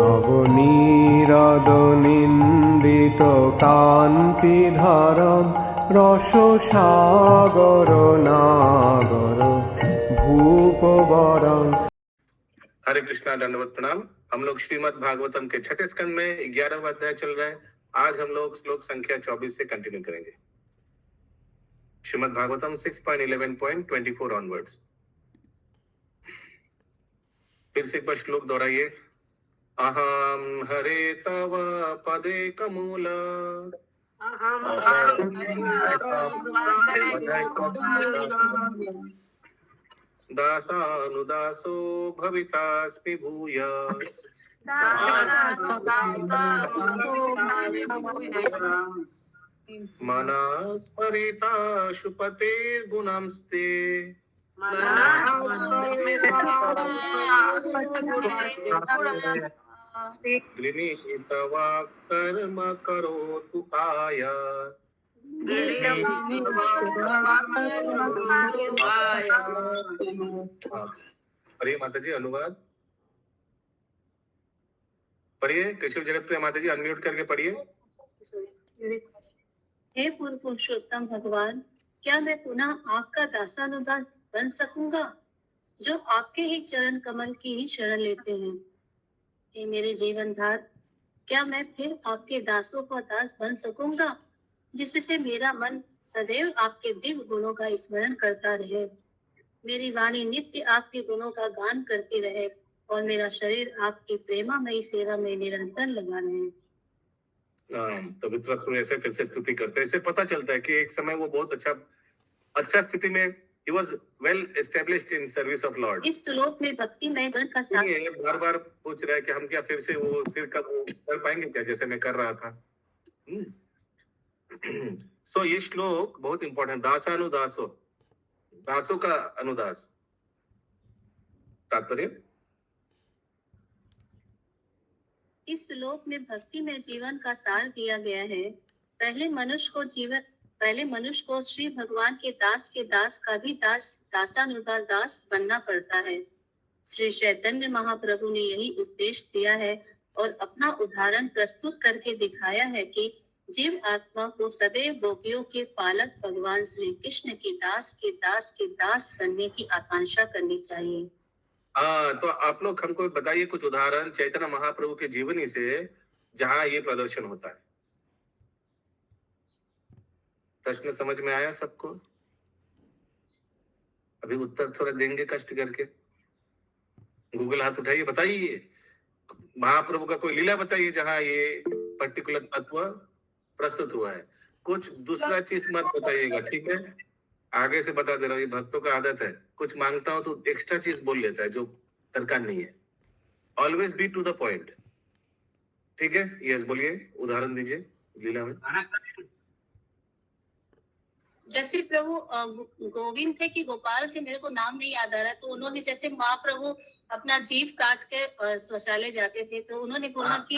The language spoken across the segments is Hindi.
নবনীরদ-নিন্দিত কান্তিধারম রসসাগর নাগর ভূপবরং। हरे कृष्णा, दंडवत प्रणाम। हम लोग श्रीमद् भागवतम के छठे स्कंद में 11वां अध्याय चल रहा है। आज हम लोग श्लोक संख्या 24 से कंटिन्यू करेंगे। श्रीमद् भागवतम 6.11.24 ऑनवर्ड्स। फिर से एक बार श्लोक दोहराइए। अहम हरे तव पदे कमूल दासानुदासो भवितास्मि भूय मनस्मरिता शुपतेर्गुणांस्ते गृणीतवा कर्म करोतु काय। पढ़िए माता जी, अनुवाद पढ़िए। केशव जगत प्रिय माता जी, अनम्यूट करके पढ़िए। हे पूर्व पुरुषोत्तम भगवान, क्या मैं पुनः आपका दासानुदास बन सकूंगा जो आपके ही चरण कमल की ही शरण लेते हैं? हे मेरे जीवन भार, क्या मैं फिर आपके दासों का दास बन सकूंगा जिससे मेरा मन सदैव आपके दिव्य गुणों का स्मरण करता रहे, मेरी वाणी नित्य आपके गुणों का गान करती रहे और मेरा शरीर आपकी प्रेमामयी सेवा में निरंतर लगा रहे। तो वित्रासुर ऐसे फिर से स्तुति करते हैं। इससे पता चलता है कि एक समय वो बहुत अच्छा स्थिति में he was well established in service of Lord। इस श्लोक में भक्ति में गण का साथ बार-बार पूछ रहा है कि हम क्या फिर से वो फिर कब वो कर पाएंगे क्या जैसे मैं कर रहा था। सो ये श्लोक बहुत इंपॉर्टेंट। दासानुदासो, दासों का अनुदास। तात्पर्य इस श्लोक में भक्ति में जीवन का सार दिया गया है। पहले मनुष्य को श्री भगवान के दास का भी दासानुदास दास बनना पड़ता है। श्री चैतन्य महाप्रभु ने यही उपदेश दिया है और अपना उदाहरण प्रस्तुत करके दिखाया है कि जीव आत्मा को सदैव गोपियों के पालक भगवान श्री कृष्ण के दास बनने की आकांक्षा करनी चाहिए। तो आप लोग हमको बताइए कुछ उदाहरण चैतन्य महाप्रभु के जीवनी से जहां ये प्रदर्शन होता है। प्रश्न समझ में आया सबको? अभी उत्तर थोड़ा देंगे कष्ट करके। गूगल हाथ उठाइए, बताइए महाप्रभु का कोई लीला बताइए जहां ये पर्टिकुलर तत्व प्रस्तुत हुआ है। कुछ दूसरा चीज मत बताइएगा, ठीक है? आगे से बता दे रहा हूँ, ये भक्तों का आदत है, कुछ मांगता हूं तो एक्स्ट्रा चीज बोल लेता है जो दरकार नहीं है। Always be to the point, ठीक है? यस बोलिए, उदाहरण दीजिए लीला में। जैसे प्रभु गोविंद थे कि गोपाल थे, मेरे को नाम नहीं याद आ रहा, तो उन्होंने जैसे महाप्रभु अपना जीव काट के शौचालय जाते थे, तो उन्होंने बोला कि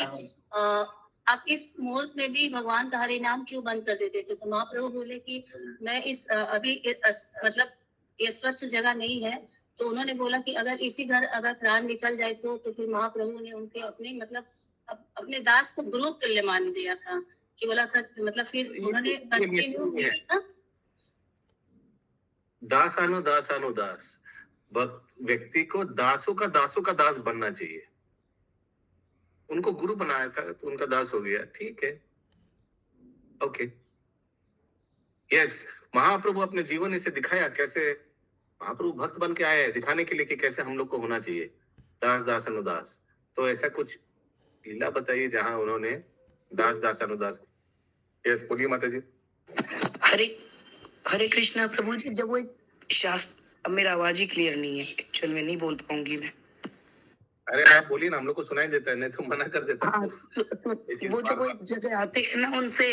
आप इस मुहूर्त में भी भगवान का हरि नाम क्यों बंद कर देते थे? तो महाप्रभु बोले कि मैं इस मतलब ये स्वच्छ जगह नहीं है। तो उन्होंने बोला कि अगर इसी घर अगर प्राण निकल जाए तो फिर महाप्रभु ने उनके अपने अपने दास को गुरु तुल्य मान दिया था कि बोला था, मतलब फिर उन्होंने कंटिन्यू किया। दासानुदास व्यक्ति को दासों का दास बनना चाहिए। उनको गुरु बनाया था तो उनका दास हो गया, ठीक है, ओके। यस, महाप्रभु अपने जीवन से दिखाया कैसे महाप्रभु भक्त बन के आए, दिखाने के लिए कि कैसे हम लोग को होना चाहिए दास अनुदास। तो ऐसा कुछ लीला बताइए जहां उन्होंने दास अनुदास। यस बोलिए माता जी। हरे कृष्णा प्रभु जी। जब वो एक शास्त्र, अब मेरा आवाज ही क्लियर नहीं है, एक्चुअल में नहीं बोल पाऊंगी मैं। अरे आप बोलिए ना, हम लोग को सुनाई देता है, नहीं तो मना कर देता। वो जब वो एक जगह आते हैं ना उनसे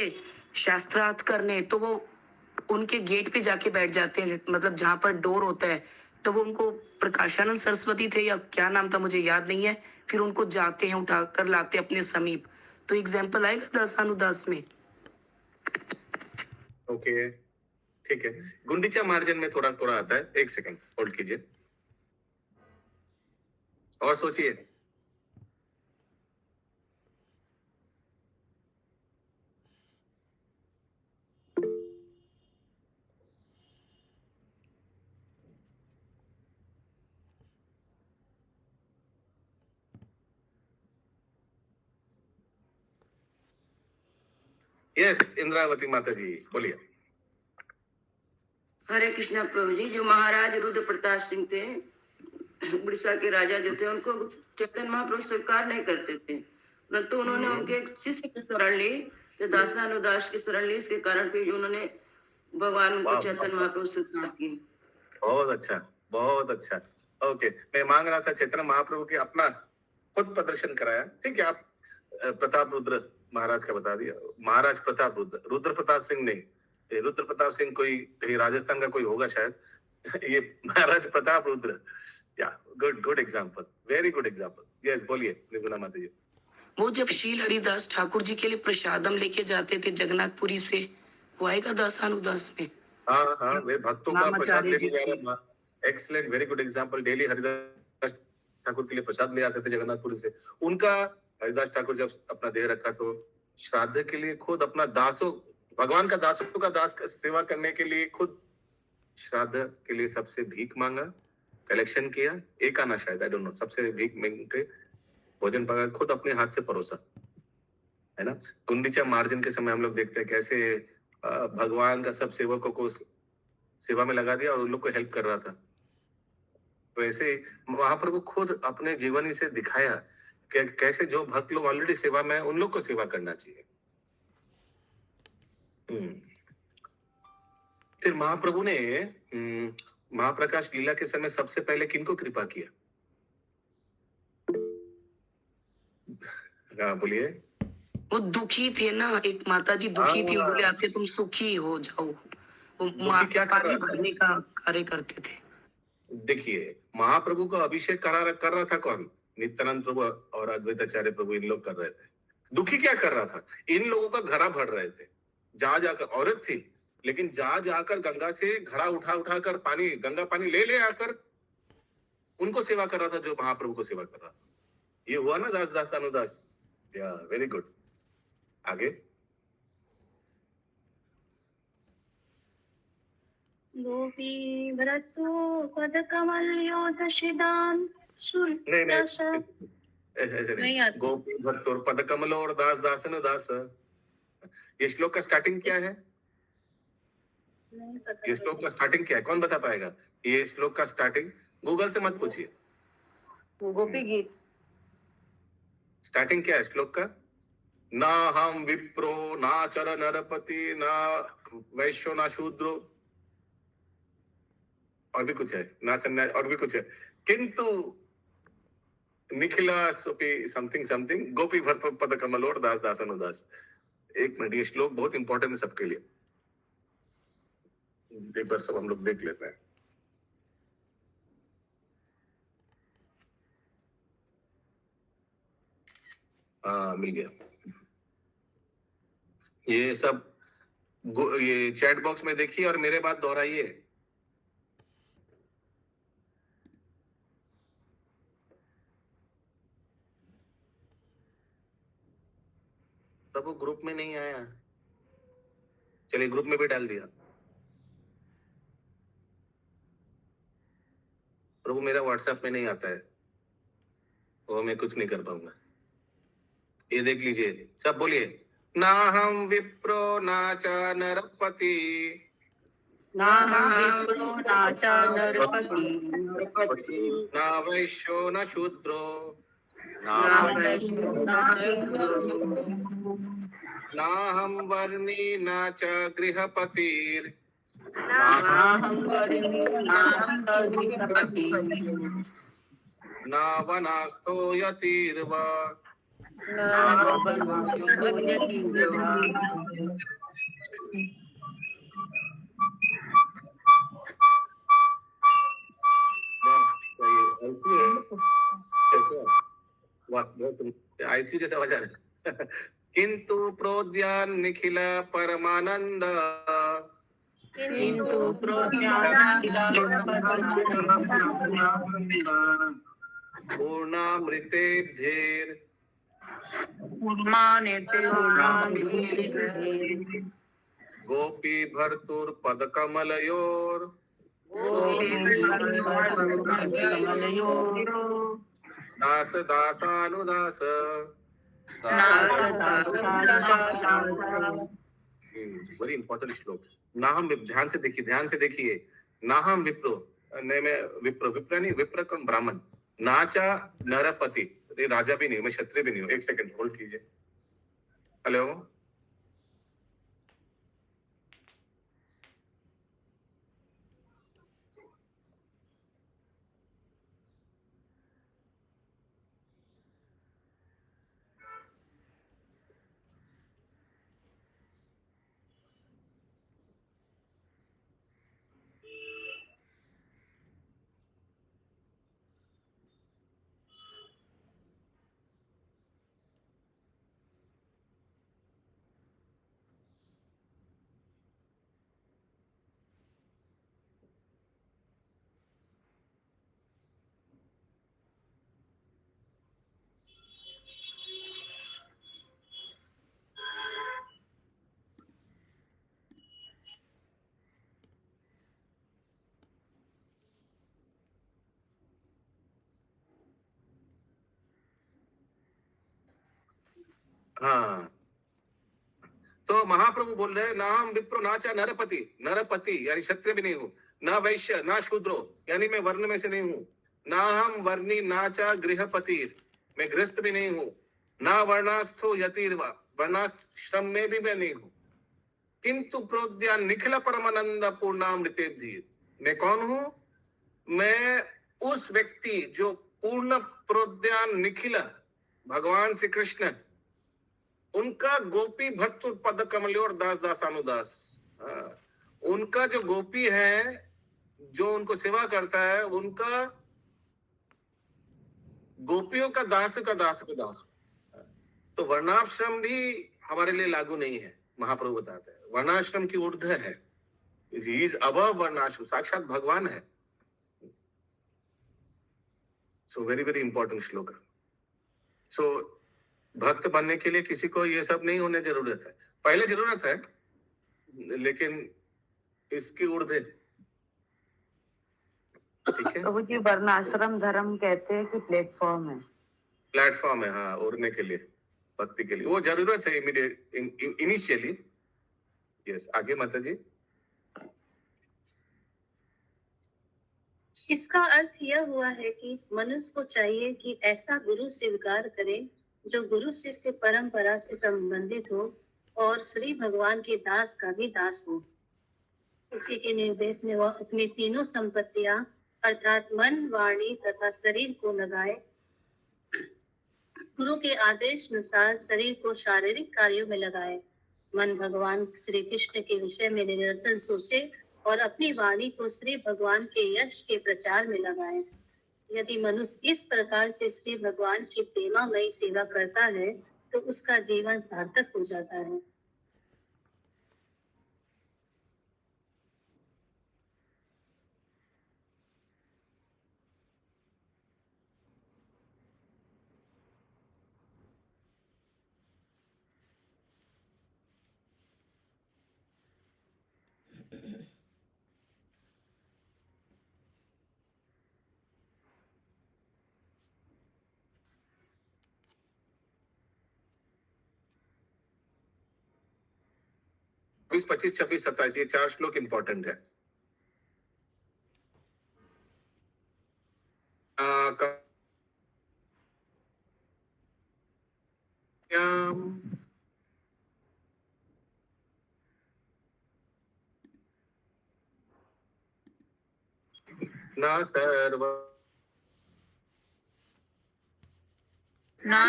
शास्त्रार्थ करने, तो वो उनके गेट पे जाके बैठ जाते हैं, मतलब जहाँ पर डोर होता है, तो वो उनको प्रकाशानंद सरस्वती थे या क्या नाम था मुझे याद नहीं है, फिर उनको जाते हैं उठा कर लाते अपने समीप। तो एग्जाम्पल आएगा दासानुदास में। ओके ठीक है। गुंडीचा मार्जिन में थोड़ा आता है, एक सेकंड होल्ड कीजिए और सोचिए। यस इंद्रावती माता जी बोलिए। हरे कृष्णा प्रभु जी। जो महाराज रुद्र प्रताप सिंह थे, उड़ीसा के राजा जो थे, उनको चैतन्य महाप्रभु स्वीकार नहीं करते थे, परंतु उन्होंने उनके एक शिष्य की शरण ली, जो दासानुदास की शरण ली। इसके कारण फिर उन्होंने भगवान उनको वाह, चैतन्य महाप्रभु स्वीकार किए। बहुत अच्छा, बहुत अच्छा। ओके, मैं मांग रहा था चैतन्य महाप्रभु के अपना खुद प्रदर्शन कराया। ठीक है, आप प्रताप रुद्र महाराज का बता दिया। महाराज प्रताप रुद्र, रुद्र प्रताप सिंह नहीं, ये रुद्र प्रताप सिंह कोई कहीं राजस्थान का कोई होगा शायद। ये महाराज प्रताप रुद्र। या good good example, very good example. Yes बोलिए निर्गुणा माता जी। वो जब शील हरिदास ठाकुर जी के लिए प्रसादम लेके जाते थे जगन्नाथपुरी से, वो आएगा दासानुदास में। हाँ हाँ, वे भक्तों का प्रसाद रामाचार्य लेके जी जा रहा था। Excellent, very good example. Daily Haridas Thakur के लिए प्रसाद ले आते थे जगन्नाथपुरी से। उनका हरिदास ठाकुर जब अपना देह रखा तो श्राद्ध के लिए खुद अपना दासों, भगवान का दासों का दास का सेवा करने के लिए खुद श्राद्ध के लिए सबसे भीख मांगा, कलेक्शन किया। एक आना शायद, आई डोंट नो, सबसे भीख मांग के भोजन पका खुद अपने हाथ से परोसा, है ना। गुंडीचा मार्जिन के समय हम लोग देखते हैं कैसे भगवान का सब सेवकों को सेवा में लगा दिया और उन लोग को हेल्प कर रहा था। तो ऐसे महाप्रभु खुद अपने जीवनी से दिखाया कि कैसे जो भक्त लोग ऑलरेडी सेवा में है उन लोग को सेवा करना चाहिए। फिर महाप्रभु ने महाप्रकाश लीला के समय सबसे पहले किनको कृपा किया? बोलिए। वो दुखी थे ना, एक माता जी दुखी थी, बोले आके तुम सुखी हो जाओ। वो क्या कर पानी रहा था? भरने का कार्य करते थे। देखिए, महाप्रभु का अभिषेक कर रहा था कौन? नित्यानंद प्रभु और अद्वैताचार्य प्रभु, इन लोग कर रहे थे। दुखी क्या कर रहा था? इन लोगों का घड़ा भर रहे थे। जा जाकर, औरत थी लेकिन जा जाकर गंगा से घड़ा उठा कर पानी, गंगा पानी ले आकर उनको सेवा कर रहा था, जो महाप्रभु को सेवा कर रहा था। ये हुआ ना दास दास अनुदास। या वेरी गुड। आगे। गोपी भरतो पदकमल्योदशिदान् सुरदश। नहीं आती। गोपी भक्तोर पद कमल और दास दासन दास। ये श्लोक का स्टार्टिंग क्या है? नहीं पता। ये श्लोक का स्टार्टिंग क्या है? कौन बता पाएगा? ये श्लोक का स्टार्टिंग गूगल से मत पूछिए। गोपी गीत। स्टार्टिंग क्या है श्लोक का? ना हम विप्रो ना चर नरपति ना वैश्यो ना शूद्रो, और भी कुछ है, ना सन्यास, और भी कुछ है, किंतु निखिला सोपी समथिंग समथिंग गोपी भर्त पद कमलोर दास दासन उदास। एक मिनट, ये श्लोक बहुत इंपॉर्टेंट है सबके लिए। एक बार सब हम लोग देख लेते हैं। मिल गया। ये सब ये चैट बॉक्स में देखिए और मेरे बात दोहराइए। तब वो ग्रुप में नहीं आया, चलिए ग्रुप में भी डाल दिया। प्रभु मेरा व्हाट्सएप में नहीं आता है, वो मैं कुछ नहीं कर पाऊंगा। ये देख लीजिए, सब बोलिए। ना हम विप्रो ना च नरपति ना विप्रो ना च नरपति ना वैश्यो न शूद्रो ना वैश्यो ना शूद्रो ना हम वर्णी न च गृहपतिर् ना हम वर्णी ना गृहपति ना वनास्थो यतिर्वा ना वनास्थो यतिर्वा। आईसीयू जैसा आवाज आ रहा है। किंतु प्रोद्यान निखिल परमानंद किंतु पूर्णामृतेभ्येर गोपी भर्तुर पद कमलयोर दास दासानुदास वेरी इंपॉर्टेंट श्लोक। नाहम ध्यान से देखिए नाहम विप्रो, नहीं मैं विप्र नहीं, विप्र कौन? ब्राह्मण। नाचा नरपति, ये राजा भी नहीं, मैं क्षत्रिय भी नहीं हूँ। एक सेकंड होल्ड कीजिए। हेलो, हाँ, तो महाप्रभु बोल रहे हैं ना हम विप्रो नाचा नरपति, नरपति यानी क्षत्रिय भी नहीं हूँ, ना वैश्य ना शूद्रो यानी मैं वर्ण में से नहीं हूँ, ना हम वर्णी नाचा गृहपति, मैं गृहस्थ भी नहीं हूँ, ना वर्णास्थो यतिर्वा, वर्णाश्रम में भी मैं नहीं हूँ, किंतु प्रोद्यान निखिल परमानंद पूर्णामृतेब्धि, मैं कौन हूँ? मैं उस व्यक्ति जो पूर्ण प्रोद्यान निखिल भगवान श्री कृष्ण, उनका गोपी भक्त पद कमलोर दास दासानुदास, उनका जो गोपी है जो उनको सेवा करता है, उनका गोपियों का दास का दास का दास। तो वर्णाश्रम भी हमारे लिए लागू नहीं है, महाप्रभु बताते हैं। वर्णाश्रम की ऊर्ध्व है, ही इज अबव वर्णाश्रम, साक्षात भगवान है। सो वेरी वेरी इंपॉर्टेंट श्लोक। सो भक्त बनने के लिए किसी को ये सब नहीं होने जरूरत है, पहले जरूरत है लेकिन इसकी ऊर्ध्व, ठीक है। प्रभु जी वर्णाश्रम धर्म कहते हैं कि प्लेटफॉर्म है? प्लेटफॉर्म है, हाँ, उड़ने के लिए, भक्ति के लिए वो जरूरत है इमीडिएट इनिशियली। यस, आगे माता जी। इसका अर्थ यह हुआ है कि मनुष्य को चाहिए कि ऐसा गुरु स्वीकार करे जो गुरु शिष्य परंपरा से संबंधित हो और श्री भगवान के दास का भी दास हो। इसी के निर्देश में वह अपनी तीनों संपत्तियां अर्थात मन, वाणी तथा शरीर को लगाए। गुरु के आदेश अनुसार शरीर को शारीरिक कार्यों में लगाए, मन भगवान श्री कृष्ण के विषय में निरंतर सोचे और अपनी वाणी को श्री भगवान के यश के प्रचार में लगाए। यदि मनुष्य इस प्रकार से श्री भगवान की प्रेमामयी सेवा करता है तो उसका जीवन सार्थक हो जाता है। बीस 25 26 27 ये 4 श्लोक इंपॉर्टेंट है। ना सर्व ना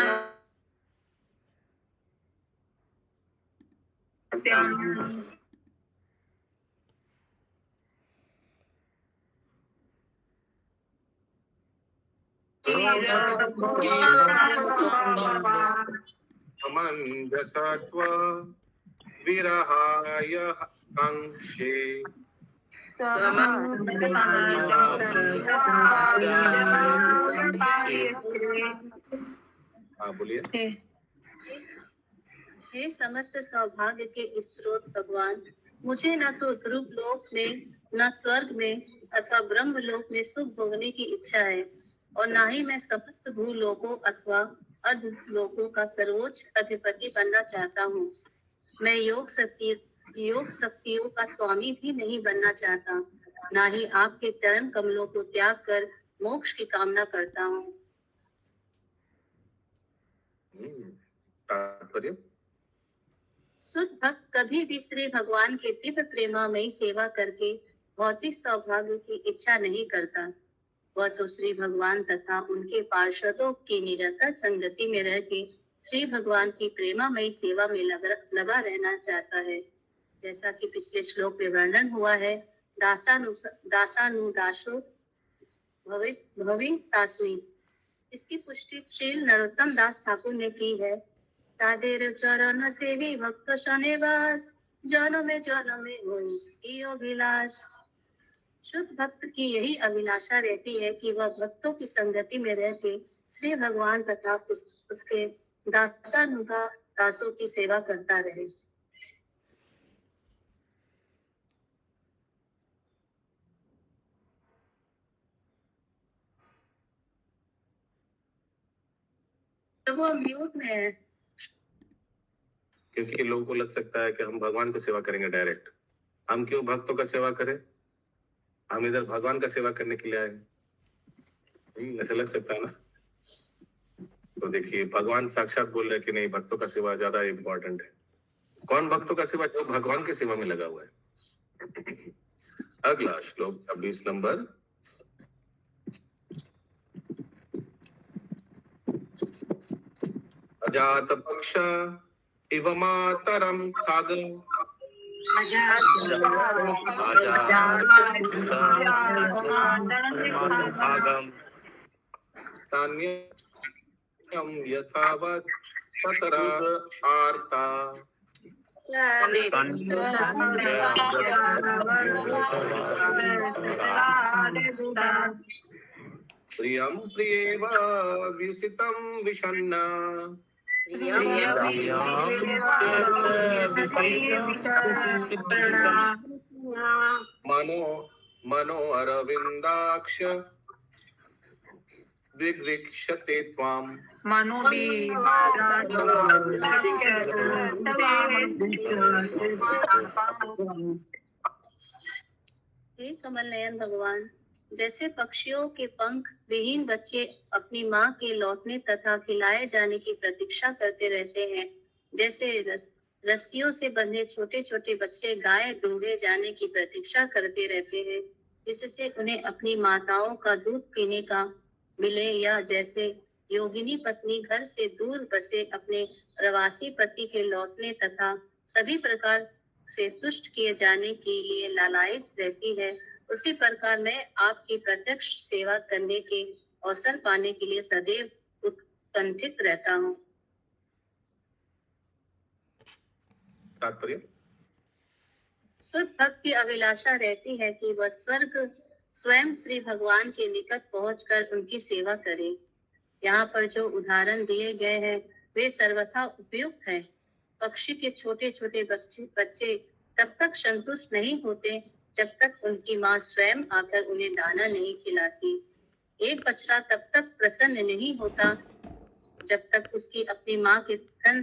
अमंजसत्व विरहाय कांक्षे हाँ बोलिए। हे समस्त सौभाग्य के स्रोत भगवान, मुझे न तो ध्रुव लोक में, न स्वर्ग में अथवा ब्रह्म लोक में सुख भोगने की इच्छा है, और न ही मैं समस्त भूलोकों अथवा अधलोकों का सर्वोच्च अधिपति बनना चाहता हूँ। मैं योग शक्ति योग शक्तियों का स्वामी भी नहीं बनना चाहता, ना ही आपके चरण कमलों को त्याग कर मोक्ष की कामना करता हूँ। तात्पर्य। शुद्ध भक्त कभी भी श्री भगवान के दिव्य प्रेमामयी सेवा करके भौतिक सौभाग्य की इच्छा नहीं करता। वह तो श्री भगवान तथा उनके पार्षदों की निरंतर संगति में रह के श्री भगवान की प्रेमामयी सेवा में लगा रहना चाहता है। जैसा कि पिछले श्लोक में वर्णन हुआ है, दासानुदासो भवि तास्मि। इसकी पुष्टि श्री नरोत्तम दास ठाकुर ने की है। तादेर चरण सेवी भक्त शनिवास, जन्मे होई अभिलाष। शुद्ध भक्त की यही अभिलाषा रहती है कि वह भक्तों की संगति में रह के श्री भगवान तथा उसके दासों की सेवा करता रहे। तो वो म्यूट में है। क्योंकि लोगों को लग सकता है कि हम भगवान को सेवा करेंगे डायरेक्ट, हम क्यों भक्तों का सेवा करें, हम इधर भगवान का सेवा करने के लिए आए। ऐसा लग सकता है ना। तो देखिए, भगवान साक्षात बोल रहे कि नहीं, भक्तों का सेवा ज्यादा इम्पोर्टेंट है। कौन भक्तों का सेवा? जो भगवान की सेवा में लगा हुआ है। अगला श्लोक 26 नंबर। अजात पक्ष इव मातरम खाग स्थान्यं यथावत् सतरा आर्ता प्रियं प्रियेव व्युसितं विषण्ण मनो अरविंदाक्ष दिग्रीक्षते त्वाम। हे कमल नयन भगवान, जैसे पक्षियों के पंख विहीन बच्चे अपनी माँ के लौटने तथा खिलाए जाने की प्रतीक्षा करते रहते हैं, जैसे रस्सियों से बंधे छोटे छोटे बच्चे गाय दूहे जाने की प्रतीक्षा करते रहते हैं, जिससे उन्हें अपनी माताओं का दूध पीने का मिले, या जैसे योगिनी पत्नी घर से दूर बसे अपने प्रवासी पति के लौटने तथा सभी प्रकार से तुष्ट किए जाने के लिए लालायित रहती है, उसी प्रकार मैं आपकी प्रत्यक्ष सेवा करने के अवसर पाने के लिए सदैव उत्कंठित रहता हूँ। तात्पर्य। शुद्ध भक्त की अभिलाषा रहती है कि वह स्वर्ग स्वयं श्री भगवान के निकट पहुंचकर उनकी सेवा करे। यहाँ पर जो उदाहरण दिए गए हैं वे सर्वथा उपयुक्त हैं। पक्षी के छोटे छोटे बच्चे तब तक संतुष्ट नहीं होते जब तक उनकी माँ स्वयं आकर उन्हें दाना नहीं खिलाती। एक बछड़ा तब तक प्रसन्न नहीं होता जब तक उसकी अपनी माँ के थन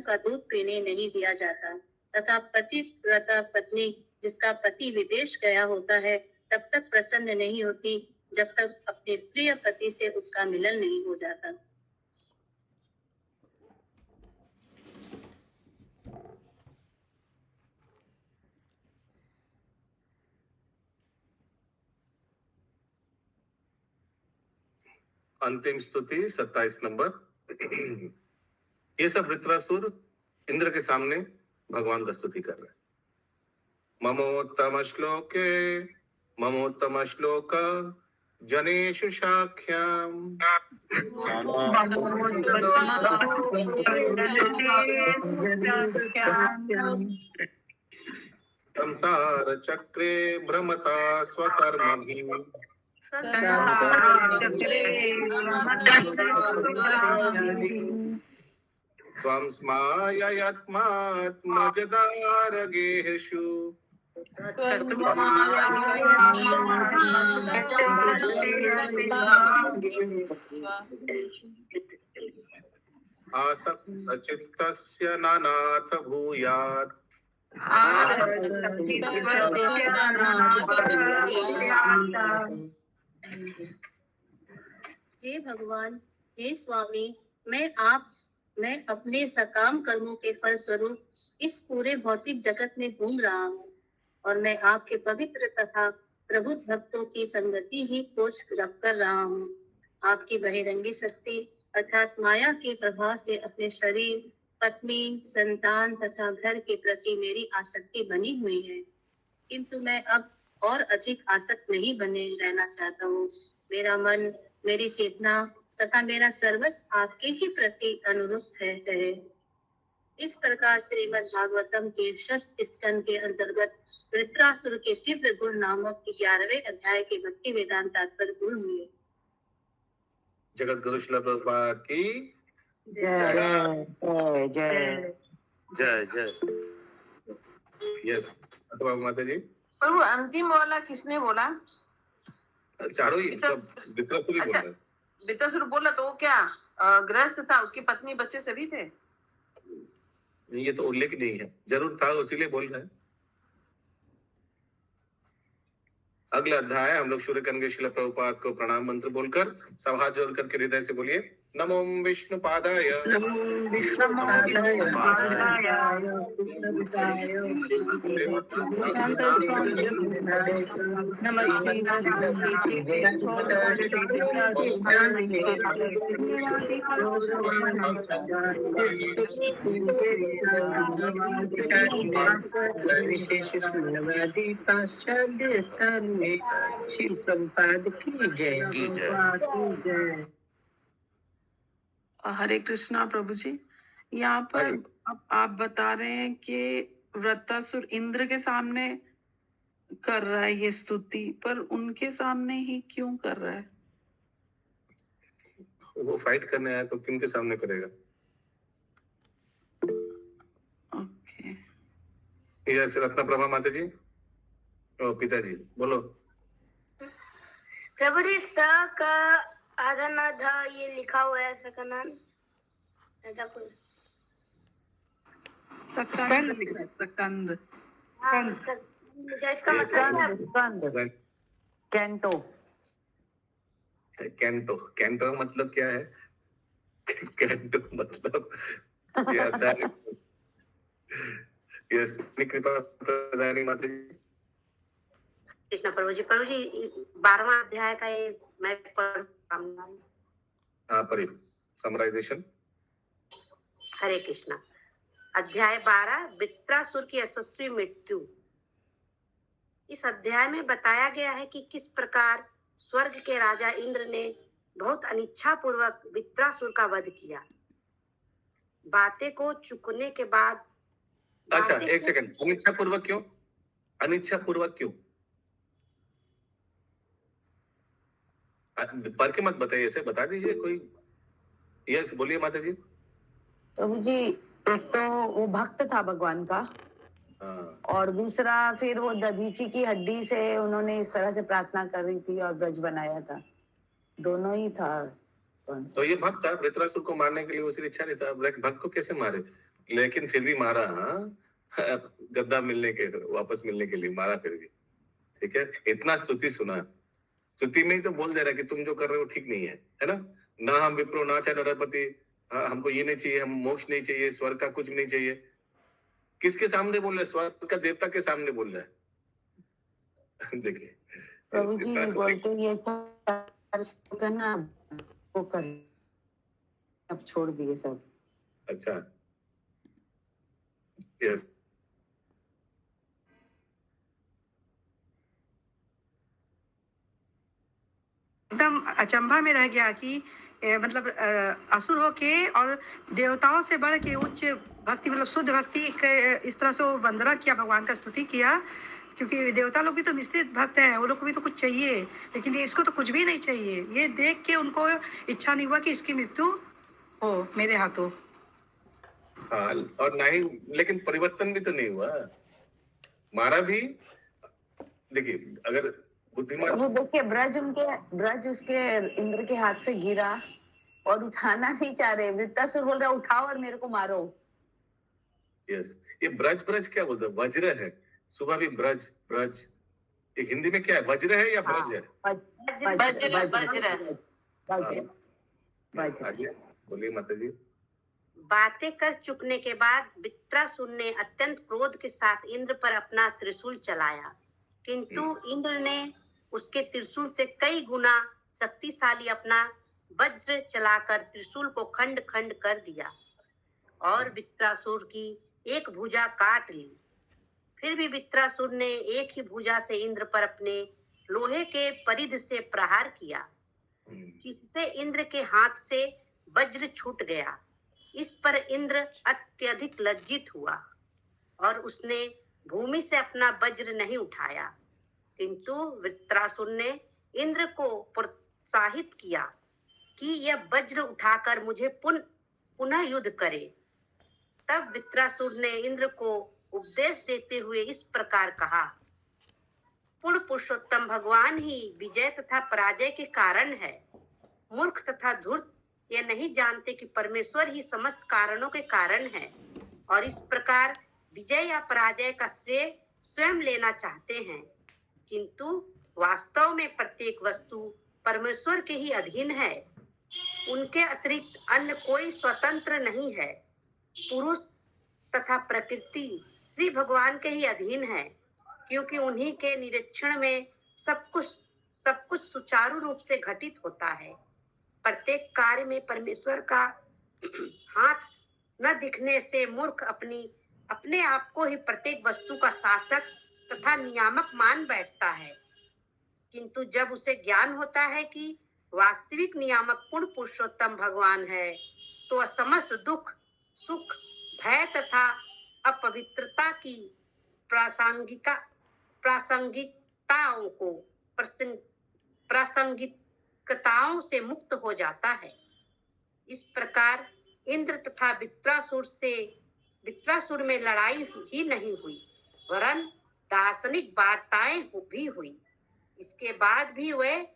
का दूध पीने नहीं दिया जाता, तथा पतिव्रता पत्नी जिसका पति विदेश गया होता है तब तक प्रसन्न नहीं होती जब तक अपने प्रिय पति से उसका मिलन नहीं हो जाता। अंतिम स्तुति 27 नंबर। ये सब वृत्रासुर इंद्र के सामने भगवान का स्तुति कर रहे हैं। ममोत्तम श्लोक जनेषु शाख्याम संसार चक्रे भ्रमता स्वकर्मभिः त्वं स्माययात्मात्मजदारगेषु आसक्तचित्तस्य नानाथ भूयात् हे भगवान, हे स्वामी, मैं अपने सकाम कर्मों के फल स्वरूप इस पूरे भौतिक जगत में घूम रहा हूँ और मैं आपके पवित्र तथा प्रबुद्ध भक्तों की संगति ही खोज कर रहा हूँ। आपकी बहिरंगी शक्ति अर्थात माया के प्रभाव से अपने शरीर, पत्नी, संतान तथा घर के प्रति मेरी आसक्ति बनी हुई है, किंतु मैं अब और अधिक आसक्त नहीं बने रहना चाहता हूँ। मेरा मन, मेरी चेतना तथा मेरा सर्वस्व आपके ही प्रति अनुरुक्त है। इस प्रकार श्रीमद् भागवतम के षष्ठ स्कंद के अंतर्गत वृत्रासुर के तीव्र गुण नामक 11वें अध्याय के भक्ति वेदांत तात्पर्य पूर्ण हुए। जगत गुरु श्रील प्रभुपाद की जय जय जय जय। यस अथवा माता जी, प्रभु अंतिम वाला किसने बोला? चारों ही सब वित्रासुर ही बोल रहे हैं। वित्रासुर बोला तो वो क्या गृहस्थ था? उसकी पत्नी बच्चे सभी थे? ये तो उल्लेख नहीं है, जरूर था उसीलिए बोल रहे हैं। अगला अध्याय हम लोग शुरू करेंगे। श्रील प्रभुपाद को प्रणाम मंत्र बोलकर सब हाथ जोड़ करके हृदय से बोलिए, नमो विष्णु पादाय विशेष शून्यवादी पाश्चात्य स्थान में श्री प्रभुपाद की जय। हरे कृष्णा प्रभु जी, यहाँ पर आप बता रहे हैं कि वृत्रासुर इंद्र के सामने कर रहा है ये स्तुति, पर उनके सामने ही क्यों कर रहा है? वो फाइट करने आया तो किनके सामने करेगा? ओके। यस रत्ना प्रभा माता जी और पिताजी बोलो। प्रभु जी, स का आधा ना धा ये लिखा हुआ है, स का नाम ऐसा कुछ सकंद लिखा है, सकंद। इसका मतलब क्या है? कैंटो। कैंटो, कैंटो मतलब क्या है? कैंटो मतलब यस कृपा प्रदानी माता जी। कृष्ण प्रभु जी, 12वां अध्याय का ये मैं पढ़। हाँ पढ़िए समराइजेशन। हरे कृष्णा। अध्याय 12 वृत्रासुर की यशस्वी मृत्यु। इस अध्याय में बताया गया है कि किस प्रकार स्वर्ग के राजा इंद्र ने बहुत अनिच्छा पूर्वक वृत्रासुर का वध किया। बातें को चुकने के बाद। अच्छा एक सेकंड, अनिच्छा पूर्वक क्यों? अनिच्छा पूर्वक क्यों? पर के मत बताइए, ऐसे बता दीजिए कोई। यस बोलिए माता जी। प्रभु जी, एक तो वो भक्त था भगवान का, और दूसरा फिर वो दधीची की हड्डी से उन्होंने इस तरह से प्रार्थना कर रही थी और ब्रज बनाया था। दोनों ही था। तो ये भक्त था, वृत्रासुर को मारने के लिए उसकी इच्छा नहीं था। भक्त को कैसे मारे? लेकिन फिर भी मारा। हाँ गद्दा मिलने के, वापस मिलने के लिए मारा फिर भी। ठीक है, इतना स्तुति सुना, स्तुति में ही तो बोल दे रहा है कि तुम जो कर रहे हो ठीक नहीं है ना। ना हम विप्रो ना चाहे नरपति, हमको ये नहीं चाहिए, हम मोक्ष नहीं चाहिए, स्वर्ग का कुछ नहीं चाहिए। किसके सामने बोल रहे? स्वर्ग का देवता के सामने बोल रहा है। देखिए प्रभु जी बोलते ये करना वो कर, अब छोड़ दिए सब। अच्छा यस। एकदम अचंभा में रह गया कि मतलब असुर होके और देवताओं से बढ़ के उच्च भक्ति, मतलब शुद्ध भक्ति इस तरह से वो वंदना किया, भगवान का स्तुति किया। क्योंकि देवता लोग भी तो मिश्रित भक्त हैं, वो लोग को भी तो कुछ चाहिए, लेकिन इसको तो कुछ भी नहीं चाहिए। ये देख के उनको इच्छा नहीं हुआ कि इसकी मृत्यु हो मेरे हाथों। हाँ और नहीं, लेकिन परिवर्तन भी तो नहीं हुआ, मारा भी। देखिए अगर बुद्धिमान, वो देखिए ब्रज उसके इंद्र के हाथ से गिरा और उठाना नहीं चाह रहे। वृत्रासुर बोल रहा उठाओ और मेरे को मारो। यस, ये ब्रज ब्रज क्या बोलते हैं? वज्र है, सुबह भी ब्रज ब्रज। एक हिंदी में क्या है, वज्र है या ब्रज है? वज्र। आगे बोलिए माता जी। बातें कर चुकने के बाद वृत्रासुर ने अत्यंत क्रोध के साथ इंद्र पर अपना त्रिशूल चलाया, किंतु इंद्र ने उसके त्रिशूल से कई गुना शक्तिशाली अपना वज्र चलाकर त्रिशूल को खंड खंड कर दिया और वृत्रासुर की एक भुजा काट ली। फिर भी वृत्रासुर ने एक ही भुजा से इंद्र पर अपने लोहे के परिध से प्रहार किया, जिससे इंद्र के हाथ से वज्र छूट गया। इस पर इंद्र अत्यधिक लज्जित हुआ और उसने भूमि से अपना वज्र नहीं उठाया, किंतु वृत्रासुर ने इंद्र को प्रोत्साहित किया कि यह वज्र उठाकर मुझे पुनः युद्ध करे। तब वृत्रासुर ने इंद्र को उपदेश देते हुए इस प्रकार कहा, पूर्ण पुरुषोत्तम भगवान ही विजय तथा पराजय के कारण है। मूर्ख तथा धूर्त ये नहीं जानते कि परमेश्वर ही समस्त कारणों के कारण है और इस प्रकार विजय या पराजय का श्रेय स्वयं लेना चाहते हैं, किंतु वास्तव में प्रत्येक वस्तु परमेश्वर के ही अधीन है। उनके अतिरिक्त अन्य कोई स्वतंत्र नहीं है। पुरुष तथा प्रकृति श्री भगवान के ही अधीन है, क्योंकि उन्हीं के निरीक्षण में सब कुछ सुचारू रूप से घटित होता है। प्रत्येक कार्य में परमेश्वर का हाथ न दिखने से मूर्ख अपने आप को ही प्रत्येक वस्तु का शासक तथा नियामक मान बैठता है, किंतु जब उसे ज्ञान होता है कि वास्तविक नियामक पूर्ण पुरुषोत्तम भगवान है, तो वह समस्त दुख, सुख, भय तथा अपवित्रता की प्रासंगिकताओं से मुक्त हो जाता है। इस प्रकार इंद्र तथा वृत्रासुर में लड़ाई ही नहीं हुई, वरन दार्शनिक वार्ताएं भी हुई। इसके बाद भी वे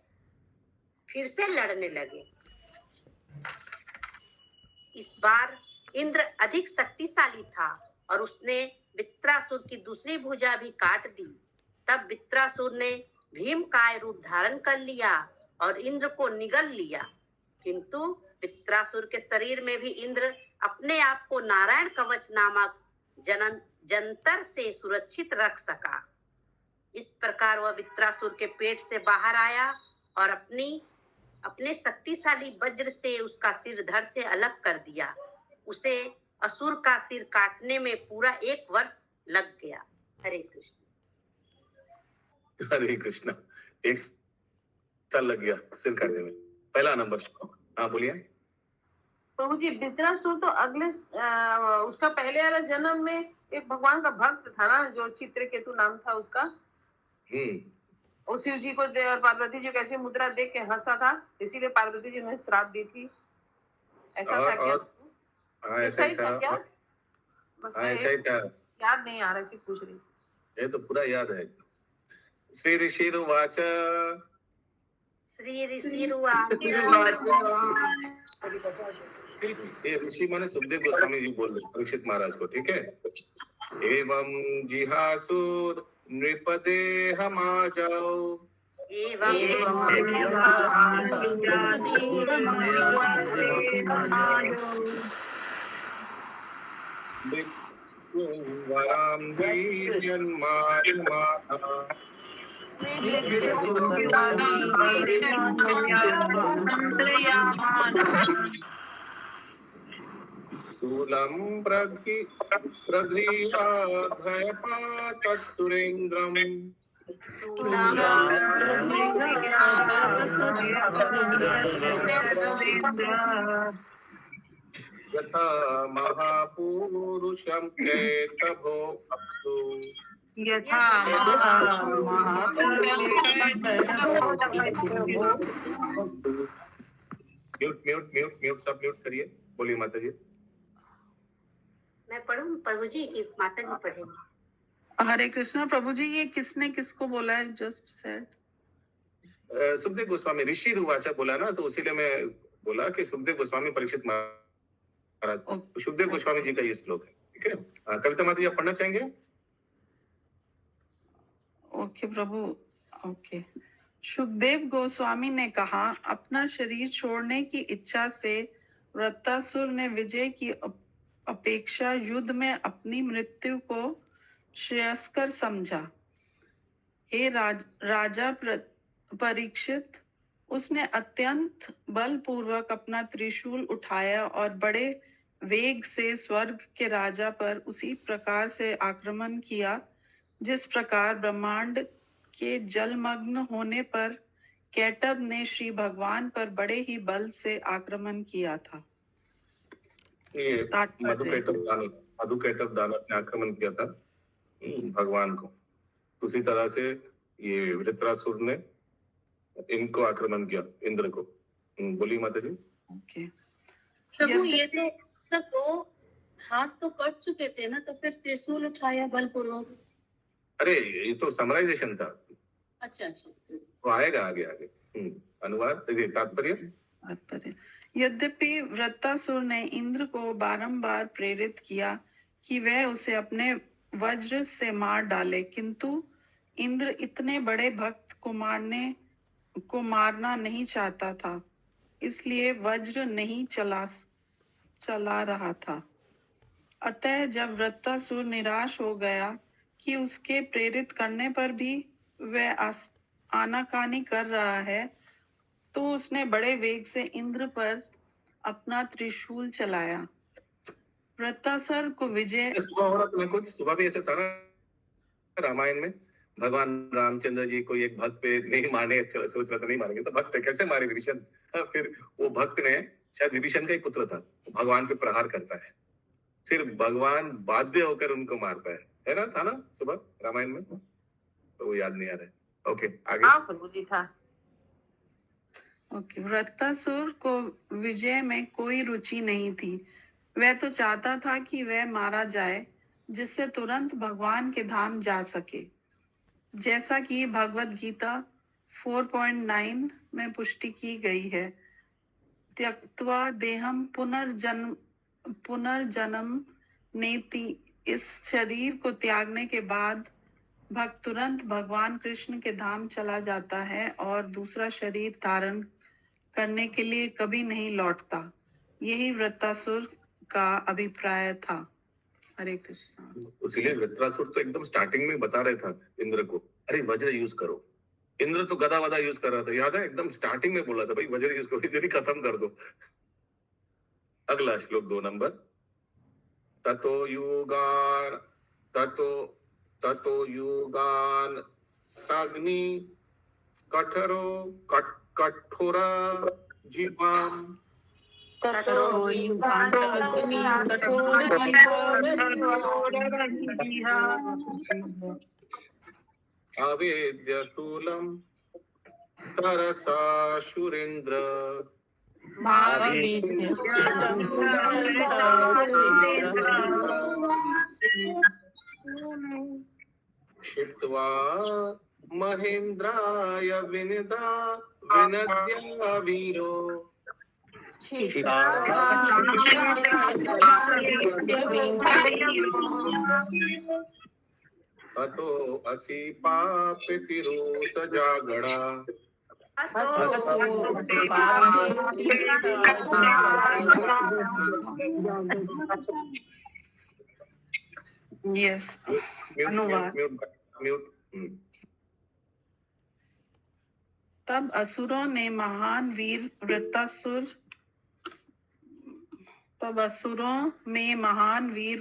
फिर से लड़ने लगे। इस बार इंद्र अधिक शक्तिशाली था और उसने वृत्रासुर की दूसरी भुजा भी काट दी। तब वृत्रासुर ने भीमकाय रूप धारण कर लिया और इंद्र को निगल लिया, किंतु वृत्रासुर के शरीर में भी इंद्र अपने आप को नारायण कवच नामक जंतर से सुरक्षित रख सका। इस प्रकार वह वृत्रासुर के पेट से बाहर आया और अपने शक्तिशाली वज्र से उसका सिर धड़ से अलग कर दिया। उसे असुर का सिर काटने में पूरा 1 वर्ष लग गया। हरे कृष्ण। हरे कृष्णा। 1 साल लग गया सिर काटने में। पहला नंबर श्लोक। हाँ बोलिए। प्रभु जी, वृत्रासुर तो अगले उसका पहले वाला जन्म में एक भगवान का भक्त था ना, जो चित्रकेतु नाम था उसका। और शिव जी को और पार्वती जी को ऐसी मुद्रा देख के हंसा था, इसीलिए पार्वती जी ने श्राप दी थी। ऐसा था क्या? ऐसा ही था क्या? ऐसा ही था। याद नहीं आ रहा, सिर्फ पूछ रही। ये तो पूरा याद है। श्री ऋषिरुवाच। ये ऋषि माने सुखदेव गोस्वामी जी बोल रहे परीक्षित महाराज को, ठीक है। एवं जिहासुर नृपदे हमाजाओ वराम वीर्यन्मातुमाता शूलं प्रगृह्यपातत्सुरेन्द्रम् यथा महापुरुषं केतभो अप्सु म्यूट सब म्यूट करिए। बोलिए माता जी। मैं पढ़ूं प्रभु जी कि माता जी पढ़ेंगे? हरे कृष्णा। प्रभु जी, ये किसने किसको बोला है? Just said Sukhdev Goswami. ऋषि रुवाचा बोला ना, तो उसीलिए मैं बोला कि सुखदेव गोस्वामी परीक्षित महाराज। सुखदेव गोस्वामी जी का ये श्लोक है, ठीक ठीक है, कविता माता जी आप पढ़ना चाहेंगे? ओके प्रभु। ओके। सुखदेव गोस्वामी ने कहा, अपना शरीर छोड़ने की इच्छा से वृत्तासुर ने विजय की अपेक्षा युद्ध में अपनी मृत्यु को श्रेयस्कर समझा। हे राजा परीक्षित, उसने अत्यंत बलपूर्वक अपना त्रिशूल उठाया और बड़े वेग से स्वर्ग के राजा पर उसी प्रकार से आक्रमण किया जिस प्रकार ब्रह्मांड के जलमग्न होने पर कैटब ने श्री भगवान पर बड़े ही बल से आक्रमण किया था। ये तात्पर्य। मधु कैटब दानव ने आक्रमण किया था भगवान को, उसी तरह से ये वृत्रासुर ने इनको आक्रमण किया, इंद्र को। बोलिए माता जी। ओके। प्रभु ये तो सब दो हाथ तो कट चुके थे ना, तो फिर त्रिशूल उठाया बलपूर्वक। अरे ये तो समराइजेशन था। अच्छा। वो आएगा आगे आगे। अनुवाद तात्पर्य। यद्यपि वृत्तासुर ने इंद्र को बारंबार प्रेरित किया कि वह उसे अपने वज्र से मार डाले, किंतु इंद्र इतने बड़े भक्त को मारना नहीं चाहता था, इसलिए वज्र नहीं चला रहा था। अतः जब वृत्तासुर निराश हो गया कि उसके प्रेरित करने पर भी वह आनाकानी कर रहा है, तो उसने बड़े वेग से इंद्र पर अपना त्रिशूल चलाया। वृत्तासुर को विजय। सुबह हो रहा था कुछ, सुबह भी ऐसे था ना रामायण में, भगवान रामचंद्र जी को एक भक्त पे नहीं मारने, सोच रहा था नहीं मारेंगे तो भक्त कैसे मारे विभीषण। फिर वो भक्त ने, शायद विभीषण का ही पुत्र था, भगवान पे प्रहार करता है, फिर भगवान बाध्य होकर उनको मारता है ना, था ना सुबह रामायण में, तो वो याद नहीं आ रहा है। ओके आगे। हाँ प्रभु जी था। ओके। वृत्तासुर को विजय में कोई रुचि नहीं थी। वह तो चाहता था कि वह मारा जाए, जिससे तुरंत भगवान के धाम जा सके, जैसा कि भगवत गीता 4.9 में पुष्टि की गई है। त्यक्त्वा देहम पुनर्जन्म नेति। इस शरीर को त्यागने के बाद भक्त तुरंत भगवान कृष्ण के धाम चला जाता है और दूसरा शरीर धारण करने के लिए कभी नहीं लौटता। यही वृत्तासुर का अभिप्राय था। हरे कृष्णा। इसलिए वृत्रासुर तो एकदम स्टार्टिंग में बता रहे था इंद्र को, अरे वज्र यूज करो। इंद्र तो गदा वदा यूज कर रहा था, याद है, एकदम स्टार्टिंग में बोला था भाई वज्र यूज करो, इधर ही खत्म कर दो। अगला श्लोक 2 नंबर। ततो युगान अग्नि कठोरा जीवाम अवेद्य शूलम तरसा सुरेंद्र क्षिप्त्वा महेंद्राय विनद्या वीरो अतो असि पापितिरो सजागड़ा। यस। अनुवाद। तब असुरों में महान वीर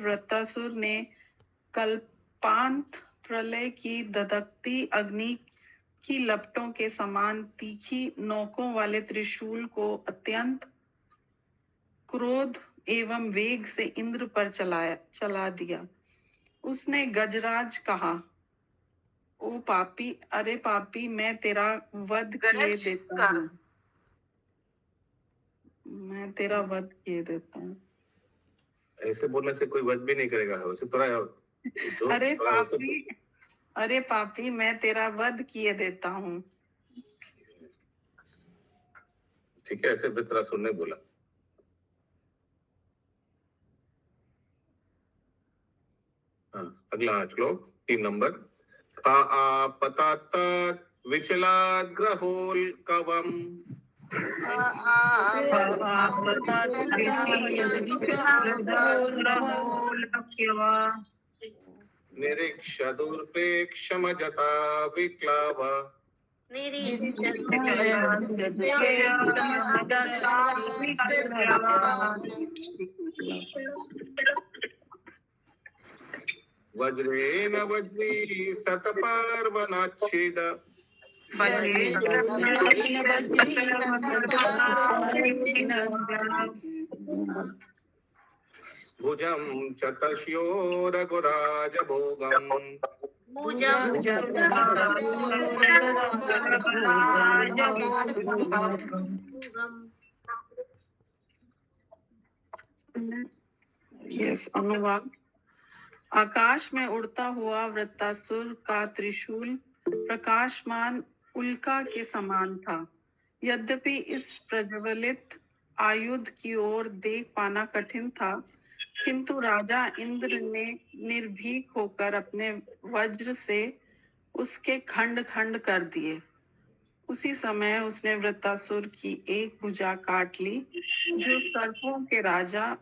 वृत्तासुर ने कल्पांत प्रलय की दधकती अग्नि की लपटों के समान तीखी नोकों वाले त्रिशूल को अत्यंत क्रोध एवं वेग से इंद्र पर चला दिया। उसने गजराज कहा, ओ पापी, अरे पापी, मैं तेरा वध किए देता हूँ। ऐसे बोलने से कोई वध भी नहीं करेगा, उसे थोड़ा अरे पापी, मैं तेरा वध किए देता हूँ। ठीक है, ऐसे वृत्रासुर ने बोला। हाँ, अगला श्लोक 3 नंबर। का आपतात विचलाद ग्रहोल कवम निरीक्ष दुर्प्रेक्षमजता विक्लाव वज्रेण वज्री सतपर्वनाच्छेद भुजं च तस्यो रघुराज भोगम् यस, अनुवाद। आकाश में उड़ता हुआ वृत्तासुर का त्रिशूल प्रकाशमान उल्का के समान था। यद्यपि इस प्रज्वलित आयुध की ओर देख पाना कठिन था, किंतु राजा इंद्र ने निर्भीक होकर अपने वज्र से उसके खंड खंड कर दिए। उसी समय उसने वृत्तासुर की एक भुजा काट ली, जो सर्पों के राजा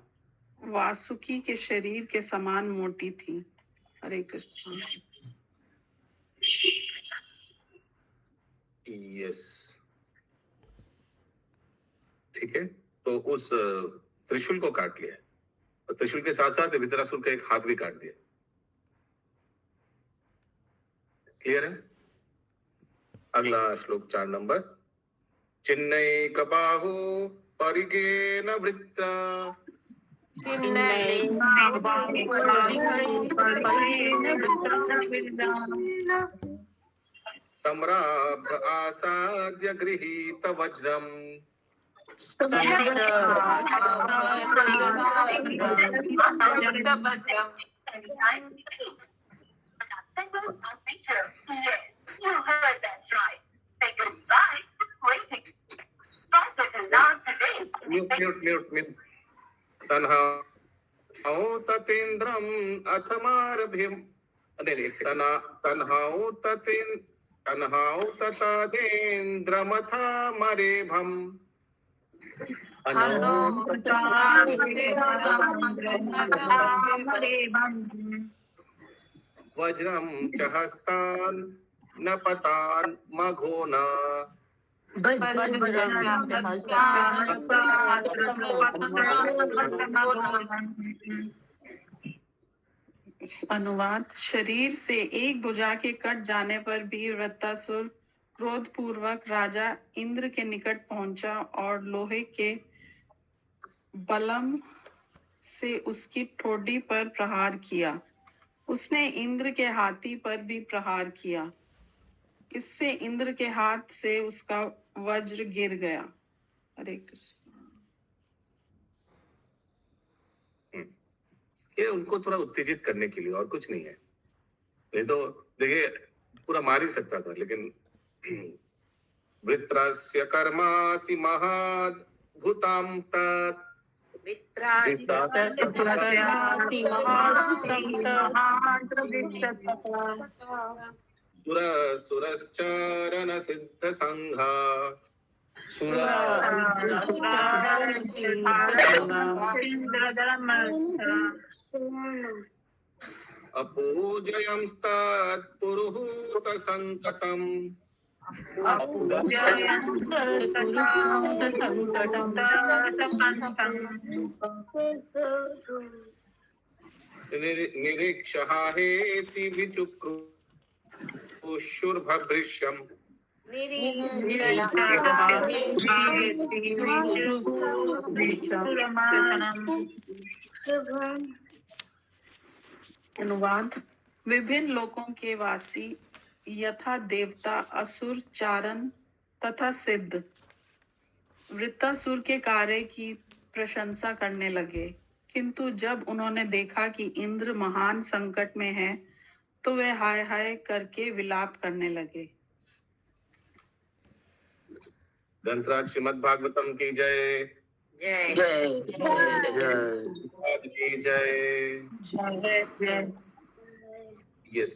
वासुकी के शरीर के समान मोटी थी। हरे कृष्ण। यस, ठीक है। तो उस त्रिशूल को काट लिया और त्रिशूल के साथ साथ वितरासुर का एक हाथ भी काट दिया। क्लियर है? अगला श्लोक 4 नंबर। चिन्नैकबाहो परिगेन वृत्ता सम्राट आसाद्य गृहीत वज्रम म्यूट तन्हा ततेन्द्रम अथमारभ्यम तन्हाओ ततेन्द्रमथमरेभम वज्रम च हस्तान न पतान मघोना अनुवाद। शरीर से एक भुजा के कट जाने पर भी वृत्तासुर क्रोध पूर्वक राजा इंद्र के निकट पहुंचा और लोहे के बलम से उसकी ठोड़ी पर प्रहार किया। उसने इंद्र के हाथी पर भी प्रहार किया। इससे इंद्र के हाथ से उसका वज्र गिर गया। हरे कृष्ण। ये उनको थोड़ा उत्तेजित करने के लिए, और कुछ नहीं है। नहीं तो देखिए पूरा मार ही सकता था, लेकिन वृत्रस्य कर्माति महद भूताम तत् सुरश्चरण सिद्ध संघा अपूजयंस्तत् पुरुहूत संकतम् निरीक्षहाहेति विचुक्रुशुर्भभृश्यम् अनुवाद। विभिन्न लोकों के वासी यथा देवता, असुर, चारण तथा सिद्ध वृत्तासुर के कार्य की प्रशंसा करने लगे, किंतु जब उन्होंने देखा कि इंद्र महान संकट में है, तो वे हाय हाय करके विलाप करने लगे। ग्रंथराज श्रीमद् भागवतम की जय। जय की जय। यस